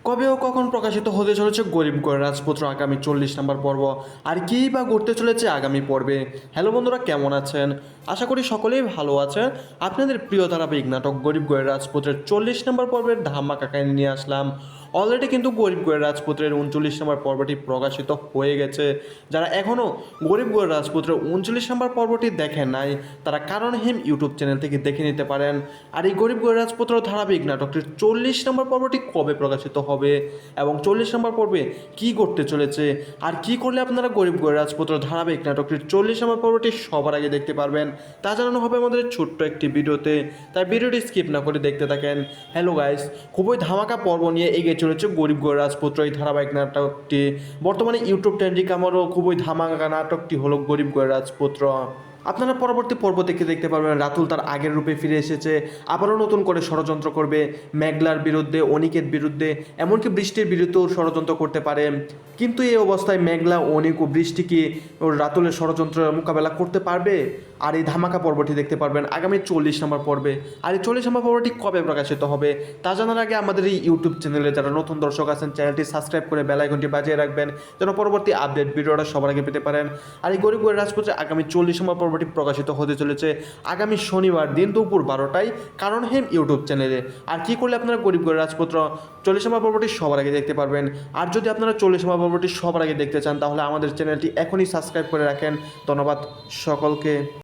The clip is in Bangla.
কবে ও কখন প্রকাশিত হতে চলেছে গরিব ঘরের রাজপুত্র আগামী 40 নম্বর পর্ব, আর কী বা ঘটতে চলেছে আগামী পর্বে। হ্যালো বন্ধুরা, কেমন আছেন? আশা করি সকলেই ভালো আছেন। আপনাদের প্রিয় ধারাবাহিক নাটক গরিব ঘরের রাজপুত্রের 40 নম্বর পর্বের ধামাকা কাহিনী নিয়ে আসলাম। অলরেডি কিন্তু গরিব ঘরের রাজপুত্রের 39 নম্বর পর্বটি প্রকাশিত হয়ে গেছে। যারা এখনও গরিব ঘরের রাজপুত্রের 39 নম্বর পর্বটি দেখেন নাই, তারা কারণহীন ইউটিউব চ্যানেল থেকে দেখে নিতে পারেন। আর এই গরিব ঘরের রাজপুত্র ধারাবাহিক নাটকটির 40 নম্বর পর্বটি কবে প্রকাশিত হবে এবং 40 নম্বর পর্বে কী করতে চলেছে, আর কি করলে আপনারা গরিব ঘরের রাজপুত্র ধারাবাহিক নাটকটির 40 নম্বর পর্বটি সবার আগে দেখতে পারবেন, তা জানানো হবে আমাদের ছোট্ট একটি ভিডিওতে। তাই ভিডিওটি স্কিপ না করে দেখতে থাকেন। হ্যালো গাইস, খুবই ধামাকা পর্ব নিয়ে এগিয়ে চলেছে গরিব ঘরের রাজপুত্র এই ধারাবাহিক নাটকটি। বর্তমানে ইউটিউব ট্রেন্ডিং আমারও খুবই ধামাকা নাটকটি হলো গরিব ঘরের রাজপুত্র। আপনারা পরবর্তী পর্ব থেকে দেখতে পারবেন রাতুল তার আগের রূপে ফিরে এসেছে, আবারও নতুন করে ষড়যন্ত্র করবে মেঘলার বিরুদ্ধে, অনিকের বিরুদ্ধে, এমনকি বৃষ্টির বিরুদ্ধেও ষড়যন্ত্র করতে পারে। কিন্তু এই অবস্থায় মেঘলা, অনিক ও বৃষ্টি কি ওর রাতুলের ষড়যন্ত্রের মোকাবেলা করতে পারবে? আর এই ধামাকা পর্বটি দেখতে পারবেন আগামী 40 নম্বর পর্বে। আর এই 40 নম্বর পর্বটি কবে প্রকাশিত হবে তা জানার আগে আমাদের এই ইউটিউব চ্যানেলে যারা নতুন দর্শক আছেন, চ্যানেলটি সাবস্ক্রাইব করে বেল আইকনটি বাজিয়ে রাখবেন যেন পরবর্তী আপডেট ভিডিওটা সবার আগে পেতে পারেন। আর এই গরিব ঘরের রাজপুত্রের আগামী 40 নম্বর পর্বটি প্রকাশিত হতে চলেছে আগামী শনিবার দিন দুপুর 12টায় কারণহীন ইউটিউব চ্যানেলে। আর কী করলে আপনারা গরিব ঘরের রাজপুত্র 40 নম্বর পর্বটি সবার আগে দেখতে পারবেন। আর যদি আপনারা 40 নম্বর পর্বটি সবার আগে দেখতে চান তাহলে আমাদের চ্যানেলটি এখনই সাবস্ক্রাইব করে রাখেন। ধন্যবাদ সকলকে।